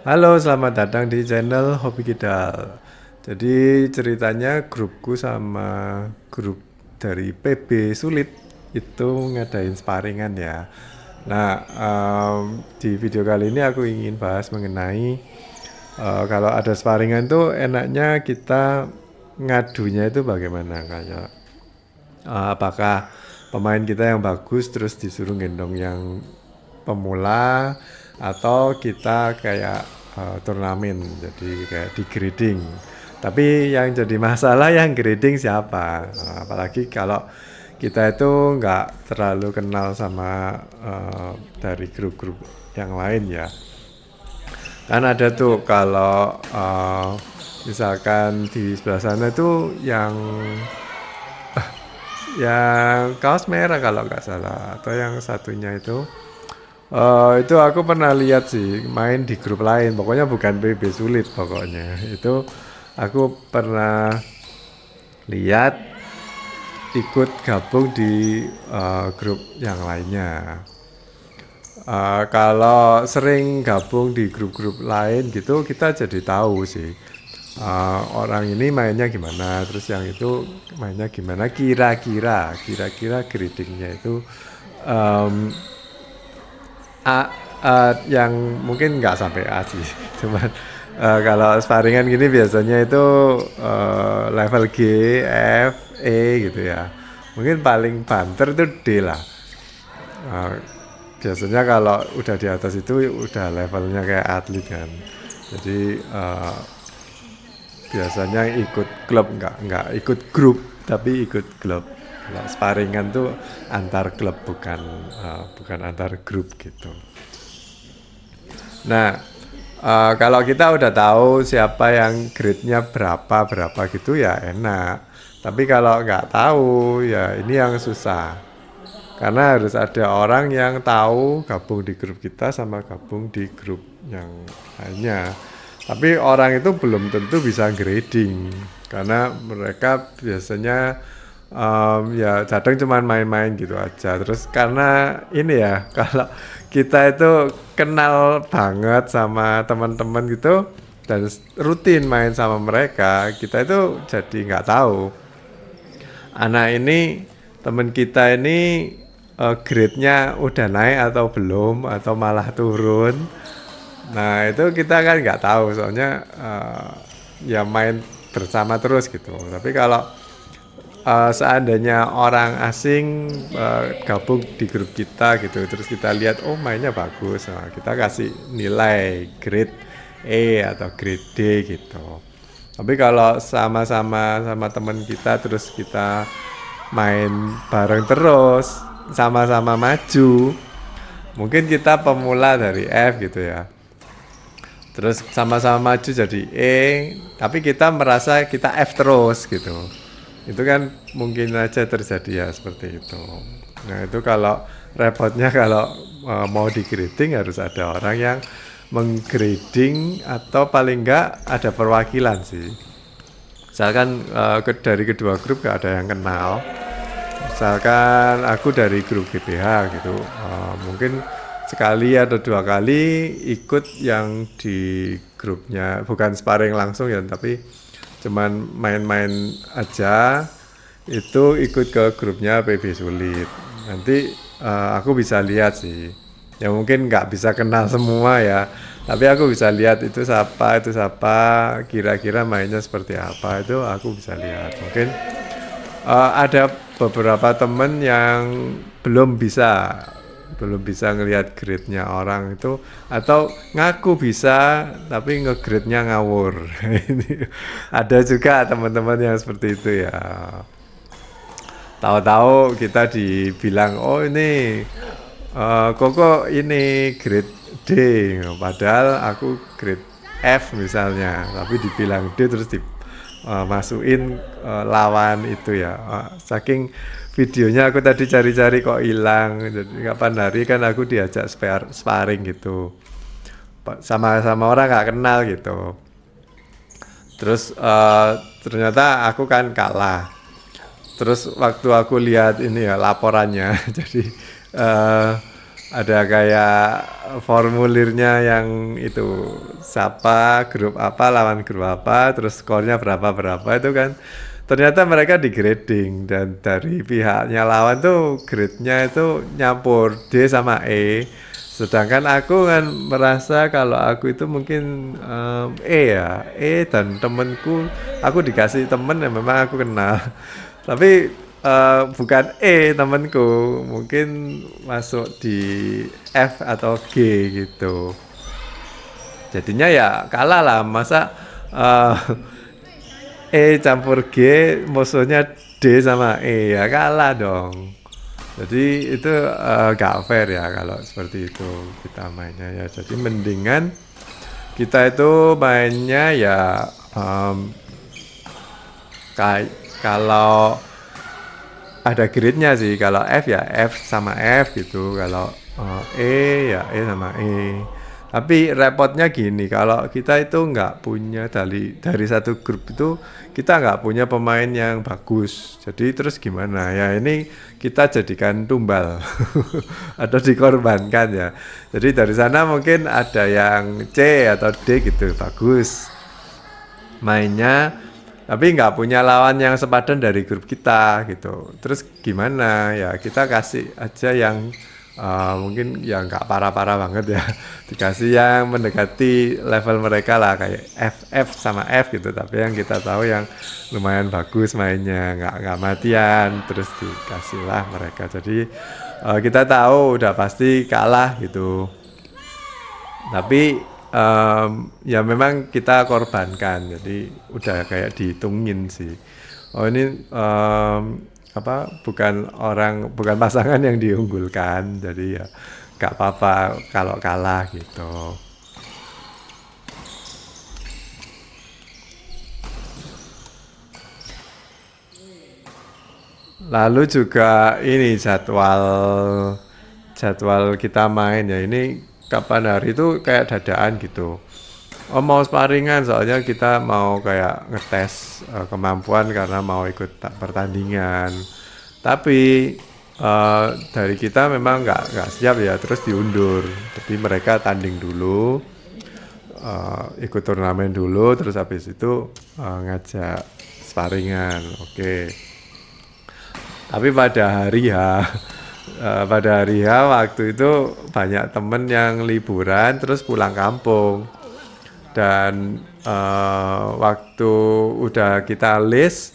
Halo, selamat datang di channel Hobi Kidal. Jadi ceritanya grupku sama grup dari PB Sulit itu ngadain sparingan ya. Nah, di video kali ini aku ingin bahas mengenai kalau ada sparingan tuh enaknya kita ngadunya itu bagaimana, kayak apakah pemain kita yang bagus terus disuruh gendong yang pemula, atau kita kayak turnamen jadi kayak di grading. Tapi yang jadi masalah yang grading siapa. Apalagi kalau kita itu nggak terlalu kenal sama dari grup-grup yang lain ya. Kan ada tuh kalau misalkan di sebelah sana tuh yang kaos merah kalau nggak salah, atau yang satunya itu aku pernah lihat sih main di grup lain, pokoknya bukan PB Sulit. Pokoknya itu aku pernah lihat ikut gabung di grup yang lainnya. Kalau sering gabung di grup-grup lain gitu, kita jadi tahu sih orang ini mainnya gimana, terus yang itu mainnya gimana, kira-kira gradingnya itu em, yang mungkin nggak sampai A sih. Cuman kalau sparingan gini biasanya itu level G, F, E gitu ya. Mungkin paling banter itu D lah. Eh, Biasanya kalau udah di atas itu udah levelnya kayak atlet kan. Jadi biasanya ikut klub, nggak ikut grup tapi ikut klub. Kalau sparingan tuh antar klub, bukan antar grup gitu. Nah, kalau kita udah tahu siapa yang grade-nya berapa gitu ya enak. Tapi kalau nggak tahu ya ini yang susah. Karena harus ada orang yang tahu gabung di grup kita sama gabung di grup yang lainnya. Tapi orang itu belum tentu bisa grading, karena mereka biasanya ya kadang cuman main-main gitu aja. Terus karena ini ya, kalau kita itu kenal banget sama teman-teman gitu dan rutin main sama mereka, kita itu jadi nggak tahu anak ini, teman kita ini grade-nya udah naik atau belum, atau malah turun. Nah itu kita kan nggak tahu, soalnya ya main bersama terus gitu. Tapi kalau seandainya orang asing gabung di grup kita gitu, terus kita lihat oh mainnya bagus, nah, kita kasih nilai grade E atau grade D gitu. Tapi kalau sama-sama sama teman kita terus kita main bareng terus, sama-sama maju, mungkin kita pemula dari F gitu ya, terus sama-sama maju jadi E, tapi kita merasa kita F terus gitu. Itu kan mungkin aja terjadi ya seperti itu. Nah itu kalau repotnya, kalau mau di grading harus ada orang yang menggrading, atau paling enggak ada perwakilan sih. Misalkan dari kedua grup gak ada yang kenal, misalkan aku dari grup GBH gitu, mungkin sekali atau dua kali ikut yang di grupnya, bukan sparring langsung ya, tapi cuman main-main aja, itu ikut ke grupnya PB Sulit. Nanti aku bisa lihat sih, ya mungkin nggak bisa kenal semua ya, tapi aku bisa lihat itu siapa, kira-kira mainnya seperti apa, itu aku bisa lihat. Mungkin ada beberapa temen yang belum bisa belum bisa ngelihat grade-nya orang itu, atau ngaku bisa tapi nge-grade-nya ngawur. Ini ada juga teman-teman yang seperti itu ya. Tahu-tahu kita dibilang oh ini Koko ini grade D, padahal aku grade F misalnya, tapi dibilang D terus masukin lawan itu ya. Saking videonya aku tadi cari-cari kok hilang. Jadi kapan hari kan aku diajak sparring gitu, sama-sama orang nggak kenal gitu. Terus ternyata aku kan kalah. Terus waktu aku lihat ini ya laporannya, jadi ada kayak formulirnya yang itu siapa grup apa lawan grup apa terus skornya berapa itu kan ternyata mereka di grading dan dari pihaknya lawan tuh grade-nya itu nyampur D sama E sedangkan aku kan merasa kalau aku itu mungkin E ya E dan temenku aku dikasih temen yang memang aku kenal tapi bukan E temenku mungkin masuk di F atau G gitu jadinya ya kalah lah masa eh, E campur G musuhnya D sama E ya kalah dong jadi itu gak fair ya kalau seperti itu kita mainnya ya jadi mendingan kita itu mainnya ya kayak kalau ada grade-nya sih kalau F ya F sama F gitu kalau E ya E sama E tapi repotnya gini kalau kita itu nggak punya dari satu grup itu kita nggak punya pemain yang bagus jadi terus gimana ya ini kita jadikan tumbal atau dikorbankan ya jadi dari sana mungkin ada yang C atau D gitu bagus mainnya tapi nggak punya lawan yang sepadan dari grup kita gitu terus gimana ya kita kasih aja yang mungkin yang nggak parah-parah banget ya dikasih yang mendekati level mereka lah kayak F sama F gitu tapi yang kita tahu yang lumayan bagus mainnya nggak matian terus dikasih lah mereka jadi kita tahu udah pasti kalah gitu tapi ya memang kita korbankan jadi udah kayak dihitungin sih oh ini bukan pasangan yang diunggulkan jadi ya gak apa-apa kalau kalah gitu lalu juga ini jadwal kita main ya ini kapan hari itu kayak dadaan gitu oh mau sparingan soalnya kita mau kayak ngetes kemampuan karena mau ikut pertandingan tapi dari kita memang nggak siap ya terus diundur jadi mereka tanding dulu ikut turnamen dulu terus habis itu ngajak sparingan oke. Tapi pada hari H waktu itu banyak temen yang liburan terus pulang kampung dan waktu udah kita list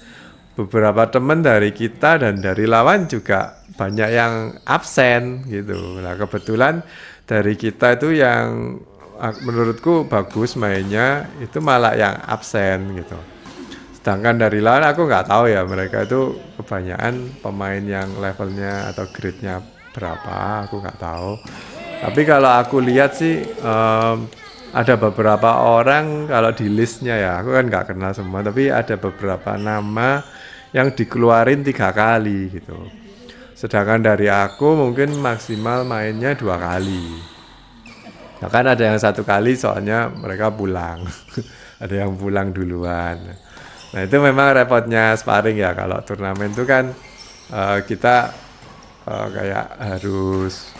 beberapa temen dari kita dan dari lawan juga banyak yang absen gitu. Nah kebetulan dari kita itu yang menurutku bagus mainnya itu malah yang absen gitu. Sedangkan dari lawan aku nggak tahu ya mereka itu kebanyakan pemain yang levelnya atau grade-nya berapa aku nggak tahu. Tapi kalau aku lihat sih ada beberapa orang kalau di listnya ya aku kan nggak kenal semua tapi ada beberapa nama yang dikeluarin 3 kali gitu. Sedangkan dari aku mungkin maksimal mainnya 2 kali. Bahkan ada yang 1 kali soalnya mereka pulang. Ada yang pulang duluan. Nah itu memang repotnya sparring ya kalau turnamen itu kan kita kayak harus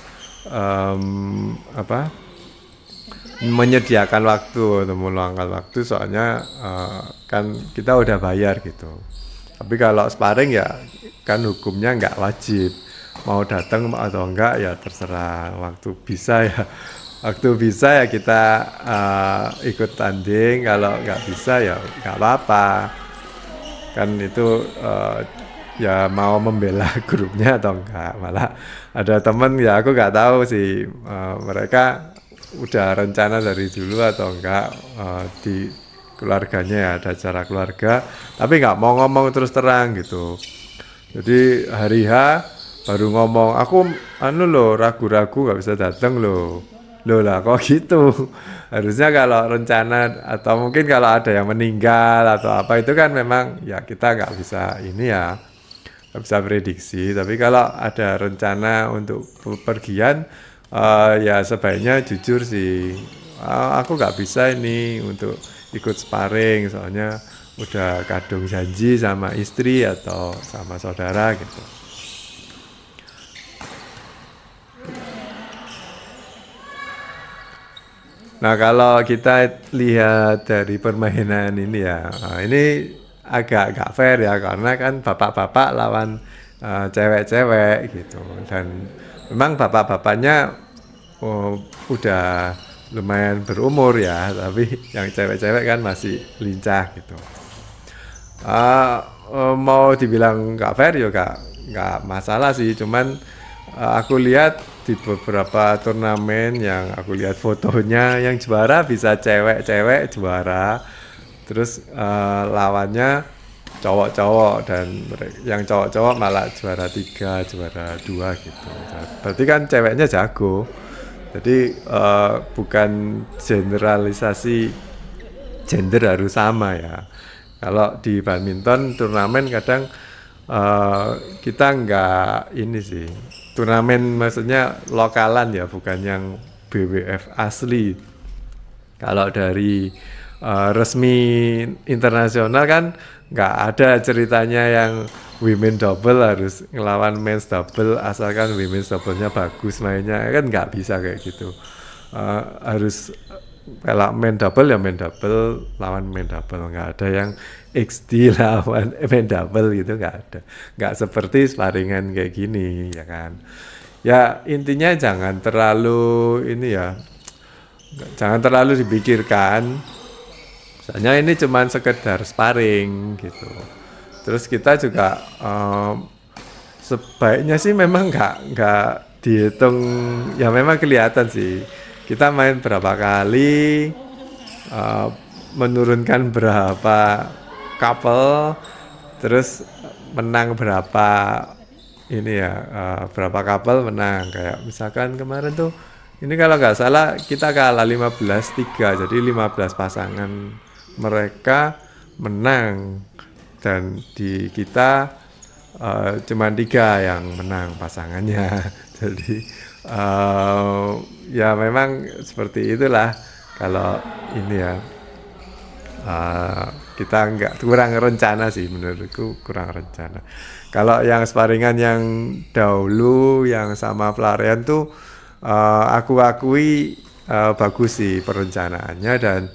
menyediakan waktu atau meluangkan waktu soalnya kan kita udah bayar gitu. Tapi kalau sparring ya kan hukumnya nggak wajib mau datang atau enggak ya terserah waktu bisa ya kita ikut tanding kalau nggak bisa ya nggak apa-apa kan itu ya mau membela grupnya atau enggak malah ada temen ya aku nggak tahu sih mereka udah rencana dari dulu atau enggak di keluarganya ya ada acara keluarga tapi nggak mau ngomong terus terang gitu jadi hari H baru ngomong aku ragu-ragu nggak bisa datang loh lah kok gitu harusnya kalau rencana atau mungkin kalau ada yang meninggal atau apa itu kan memang ya kita nggak bisa ini ya nggak bisa prediksi tapi kalau ada rencana untuk pergian ya sebaiknya jujur sih aku nggak bisa ini untuk ikut sparring soalnya udah kadung janji sama istri atau sama saudara gitu. Nah, kalau kita lihat dari permainan ini ya, ini agak nggak fair ya, karena kan bapak-bapak lawan cewek-cewek gitu. Dan memang bapak-bapaknya udah lumayan berumur ya, tapi yang cewek-cewek kan masih lincah gitu. Uh, mau dibilang nggak fair ya nggak masalah sih, cuman aku lihat di beberapa turnamen yang aku lihat fotonya yang juara bisa cewek-cewek juara, terus lawannya cowok-cowok dan yang cowok-cowok malah juara 3, juara 2 gitu. Berarti kan ceweknya jago. Jadi bukan generalisasi gender harus sama ya. Kalau di badminton turnamen kadang kita nggak ini sih. Turnamen maksudnya lokalan ya, bukan yang BWF asli. Kalau dari resmi internasional kan nggak ada ceritanya yang women double harus ngelawan men's double asalkan women's double-nya bagus mainnya, kan nggak bisa kayak gitu. Harus kalau main double ya main double lawan main double, nggak ada yang XD lawan main double gitu, nggak ada, nggak seperti sparingan kayak gini ya kan. Ya intinya jangan terlalu ini ya, jangan terlalu dipikirkan, soalnya ini cuman sekedar sparring gitu. Terus kita juga sebaiknya sih memang nggak dihitung, ya memang kelihatan sih kita main berapa kali, menurunkan berapa couple, terus menang berapa ini ya, berapa couple menang. Kayak misalkan kemarin tuh ini kalau nggak salah kita kalah 15-3, jadi 15 pasangan mereka menang dan di kita cuma 3 yang menang pasangannya. Jadi ya memang seperti itulah kalau ini ya, kita nggak, kurang rencana sih menurutku, kurang rencana. Kalau yang sparingan yang dahulu yang sama pelarian tuh aku akui bagus sih perencanaannya, dan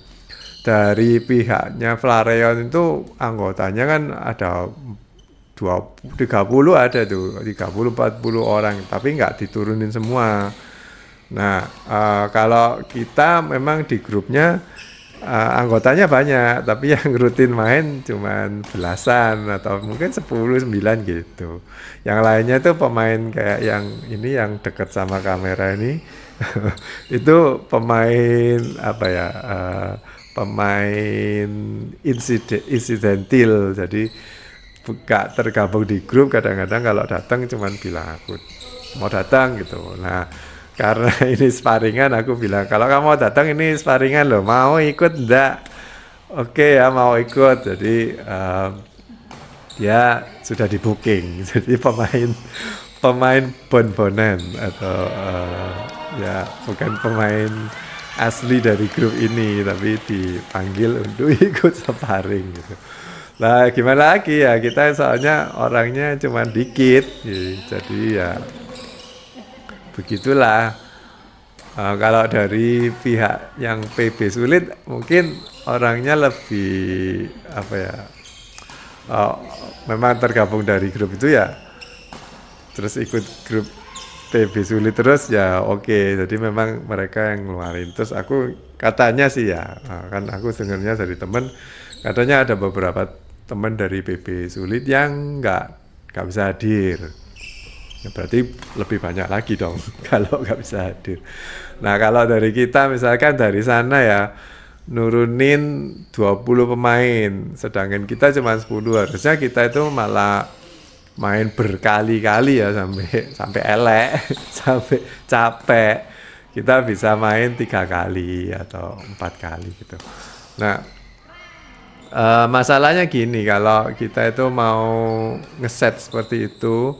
dari pihaknya Flareon itu anggotanya kan ada 30 ada tuh, 30-40 orang, tapi nggak diturunin semua. Nah, kalau kita memang di grupnya anggotanya banyak, tapi yang rutin main cuman belasan atau mungkin 10, 9 gitu. Yang lainnya tuh pemain kayak yang ini yang deket sama kamera ini, itu pemain apa ya? Pemain insidentil, jadi gak tergabung di grup. Kadang-kadang kalau datang cuman bilang aku mau datang gitu. Nah, karena ini sparingan, aku bilang kalau kamu mau datang ini sparingan loh, mau ikut enggak? Oke ya, mau ikut. Jadi dia sudah di booking jadi pemain bon-bonan atau ya bukan pemain asli dari grup ini, tapi dipanggil untuk ikut sparring gitu. Lah gimana lagi ya, kita soalnya orangnya cuma dikit gitu. Jadi ya begitulah. Kalau dari pihak yang PB Sulit mungkin orangnya lebih apa ya, memang tergabung dari grup itu ya, terus ikut grup PB Sulit terus ya oke. Jadi memang mereka yang ngeluarin. Terus aku katanya sih ya, kan aku dengarnya dari temen, katanya ada beberapa teman dari PB Sulit yang nggak bisa hadir. Ya berarti lebih banyak lagi dong kalau nggak bisa hadir. Nah kalau dari kita misalkan dari sana ya nurunin 20 pemain, sedangkan kita cuma 10, harusnya kita itu malah main berkali-kali ya sampai elek, sampai capek. Kita bisa main 3 kali atau 4 kali gitu. Nah, masalahnya gini, kalau kita itu mau ngeset seperti itu,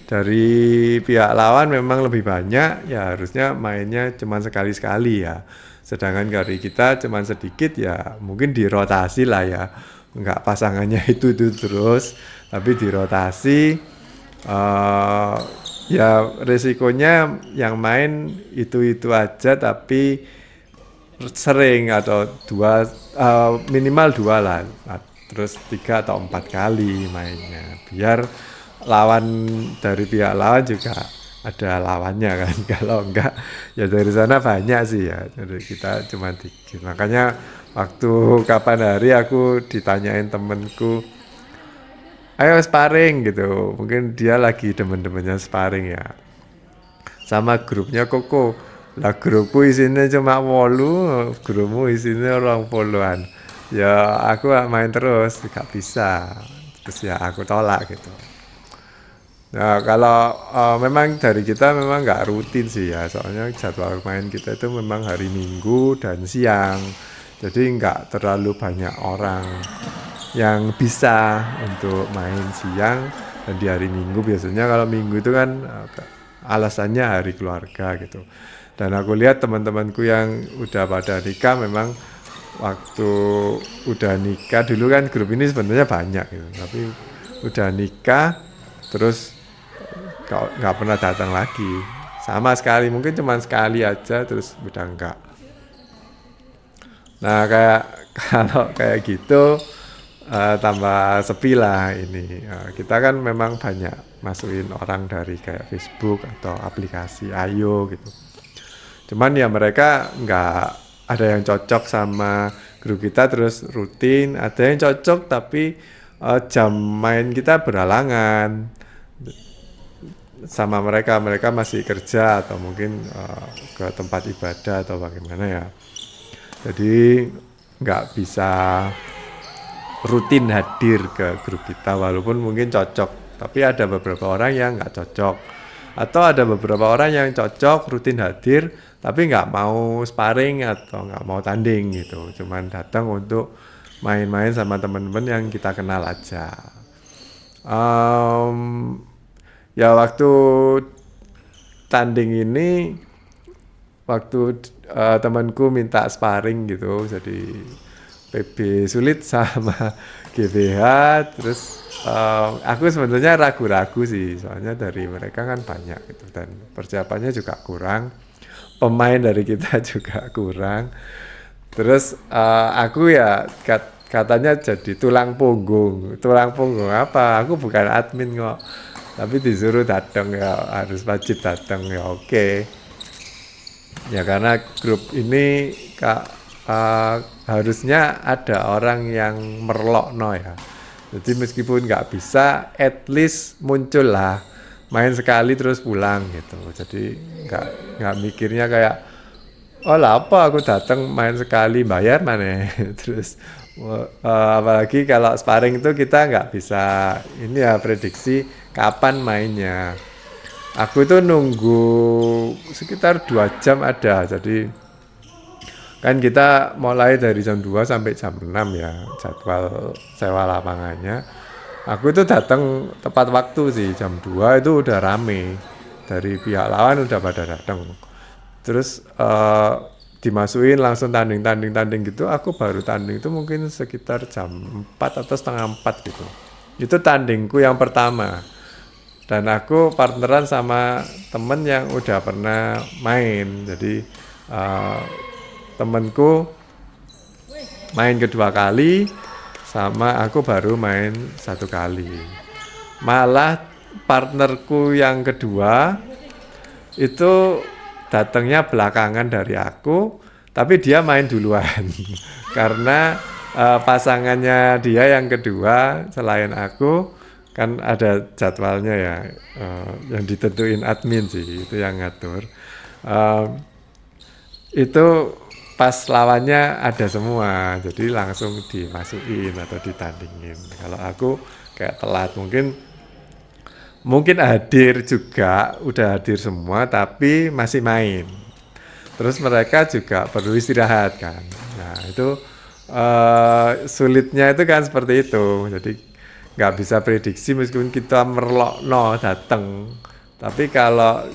dari pihak lawan memang lebih banyak, ya harusnya mainnya cuma sekali-sekali ya. Sedangkan dari kita cuma sedikit, ya mungkin dirotasi lah ya. Enggak pasangannya itu terus, tapi dirotasi. Ya resikonya yang main itu aja, tapi sering atau minimal 2 lah. Nah, terus 3 atau 4 kali mainnya. Biar lawan dari pihak lawan juga ada lawannya kan. Kalau enggak ya dari sana banyak sih ya. Jadi kita cuma dikit. Makanya waktu kapan hari aku ditanyain temenku, ayo sparring gitu. Mungkin dia lagi demen-demennya sparring ya. Sama grupnya Koko. Lah grupku isinya cuma 8, grupmu isinya 20-an. Ya aku main terus, gak bisa. Terus ya aku tolak gitu. Nah kalau memang dari kita memang nggak rutin sih ya, soalnya jadwal main kita itu memang hari Minggu dan siang. Jadi nggak terlalu banyak orang yang bisa untuk main siang, dan di hari Minggu biasanya kalau Minggu itu kan alasannya hari keluarga gitu. Dan aku lihat teman-temanku yang udah pada nikah memang waktu udah nikah dulu kan grup ini sebenarnya banyak gitu, tapi udah nikah terus nggak pernah datang lagi sama sekali, mungkin cuma sekali aja terus udah enggak. Nah kayak kalau kayak gitu tambah sepi lah ini. Kita kan memang banyak masukin orang dari kayak Facebook atau aplikasi Ayo gitu. Cuman ya mereka nggak ada yang cocok sama grup kita terus rutin, ada yang cocok tapi jam main kita berhalangan sama mereka masih kerja atau mungkin ke tempat ibadah atau bagaimana ya. Jadi nggak bisa rutin hadir ke grup kita walaupun mungkin cocok, tapi ada beberapa orang yang nggak cocok, atau ada beberapa orang yang cocok rutin hadir tapi nggak mau sparring atau nggak mau tanding gitu, cuman datang untuk main-main sama teman-teman yang kita kenal aja. Ya waktu tanding ini, waktu temanku minta sparring gitu, jadi PB Sulit sama GBH, terus aku sebenarnya ragu-ragu sih, soalnya dari mereka kan banyak gitu dan persiapannya juga kurang, pemain dari kita juga kurang. Terus aku ya katanya jadi tulang punggung apa? Aku bukan admin kok, tapi disuruh datang ya harus wajib datang ya oke. Ya karena grup ini harusnya ada orang yang merlokno ya. Jadi meskipun nggak bisa, at least muncul lah, main sekali terus pulang gitu. Jadi nggak mikirnya kayak, oh lah apa aku datang main sekali bayar mana. Terus apalagi kalau sparring itu kita nggak bisa ini ya prediksi kapan mainnya. Aku itu nunggu sekitar 2 jam ada, jadi kan kita mulai dari jam 2 sampai jam 6 ya jadwal sewa lapangannya. Aku itu datang tepat waktu sih, jam 2 itu udah rame, dari pihak lawan udah pada datang. Terus dimasukin langsung tanding gitu. Aku baru tanding itu mungkin sekitar jam 4 atau setengah 4 gitu. Itu tandingku yang pertama. Dan aku partneran sama temen yang udah pernah main. Jadi temenku main kedua kali, sama aku baru main 1 kali. Malah partnerku yang kedua itu datangnya belakangan dari aku, tapi dia main duluan. Karena pasangannya dia yang kedua selain aku kan ada jadwalnya ya, yang ditentuin admin sih, itu yang ngatur. Itu pas lawannya ada semua, jadi langsung dimasukin atau ditandingin. Kalau aku kayak telat, mungkin hadir juga, udah hadir semua tapi masih main. Terus mereka juga perlu istirahat kan. Nah itu sulitnya itu kan seperti itu. Jadi nggak bisa prediksi meskipun kita merlokno datang. Tapi kalau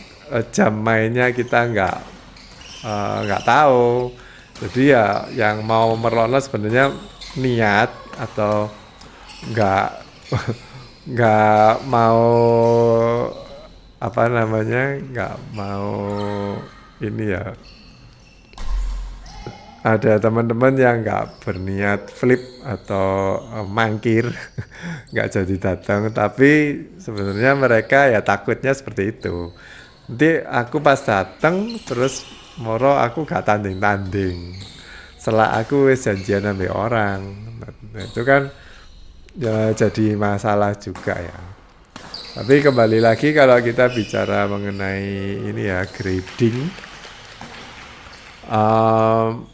jam mainnya kita nggak tahu. Jadi ya yang mau merlokno sebenarnya niat atau nggak nggak mau apa namanya, nggak mau ini ya, ada teman-teman yang nggak berniat flip atau mangkir, nggak jadi datang, tapi sebenarnya mereka ya takutnya seperti itu. Nanti aku pas datang terus moro aku gak tanding-tanding. Setelah aku wis janjian sama orang, nah, itu kan ya jadi masalah juga ya. Tapi kembali lagi kalau kita bicara mengenai ini ya grading, em,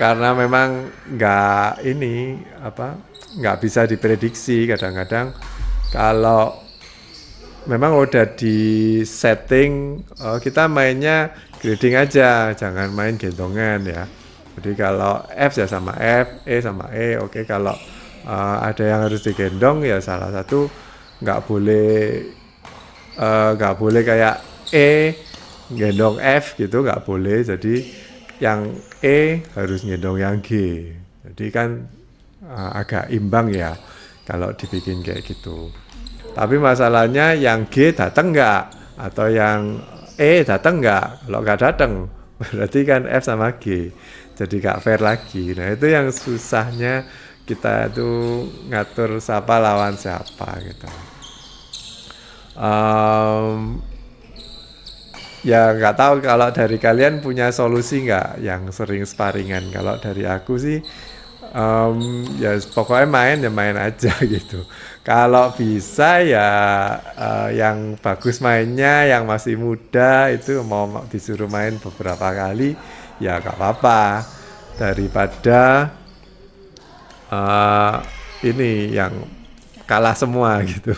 karena memang nggak ini apa nggak bisa diprediksi kadang-kadang kalau memang udah di setting kita mainnya grading aja jangan main gendongan ya jadi kalau F ya sama F E sama E oke kalau ada yang harus digendong ya salah satu nggak boleh nggak boleh kayak E gendong F gitu nggak boleh jadi yang E harus gendong yang G jadi kan agak imbang ya kalau dibikin kayak gitu tapi masalahnya yang G datang nggak atau yang E datang nggak kalau nggak datang berarti kan F sama G jadi nggak fair lagi nah itu yang susahnya kita tuh ngatur siapa lawan siapa gitu ya nggak tahu kalau dari kalian punya solusi nggak yang sering sparingan kalau dari aku sih ya pokoknya main ya main aja gitu kalau bisa ya yang bagus mainnya yang masih muda itu mau disuruh main beberapa kali ya nggak apa-apa daripada ini yang kalah semua gitu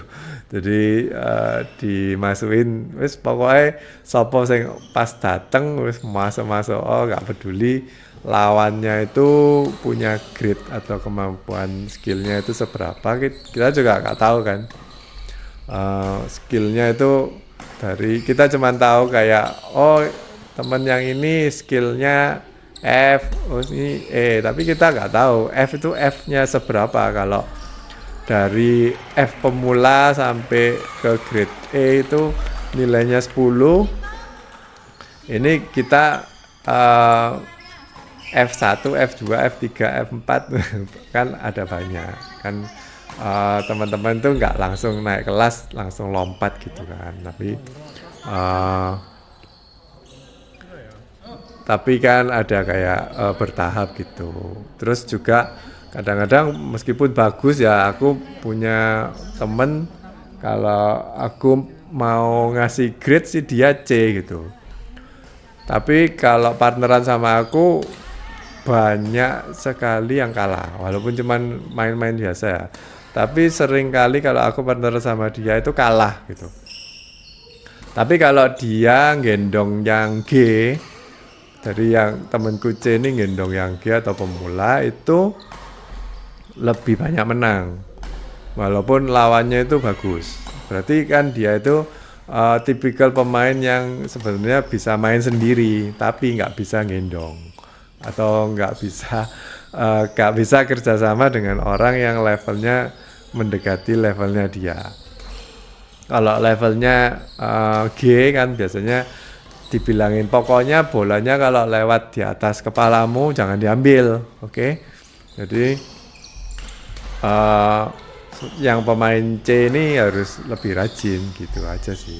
jadi dimasukin wis pokoknya sopo sing pas dateng wis masuk oh nggak peduli lawannya itu punya grit atau kemampuan skillnya itu seberapa kita juga nggak tahu kan skillnya itu dari kita cuma tahu kayak oh temen yang ini skillnya F oh ini E tapi kita nggak tahu F itu F-nya seberapa kalau dari F pemula sampai ke grade E itu nilainya 10 ini kita F1, F2, F3, F4 kan ada banyak kan teman-teman tuh nggak langsung naik kelas langsung lompat gitu kan tapi kan ada kayak bertahap gitu terus juga kadang-kadang meskipun bagus ya aku punya temen kalau aku mau ngasih grade sih dia C gitu tapi kalau partneran sama aku banyak sekali yang kalah walaupun cuman main-main biasa ya tapi sering kali kalau aku partneran sama dia itu kalah gitu tapi kalau dia gendong yang G dari yang temenku C ini gendong yang G atau pemula itu lebih banyak menang walaupun lawannya itu bagus berarti kan dia itu tipikal pemain yang sebenarnya bisa main sendiri tapi nggak bisa gendong atau nggak bisa kerjasama dengan orang yang levelnya mendekati levelnya dia kalau levelnya G kan biasanya dibilangin pokoknya bolanya kalau lewat di atas kepalamu jangan diambil oke? Jadi yang pemain C ini harus lebih rajin gitu aja sih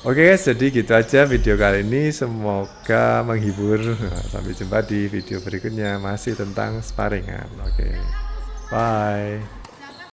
oke guys jadi gitu aja video kali ini semoga menghibur sampai jumpa di video berikutnya masih tentang sparingan oke bye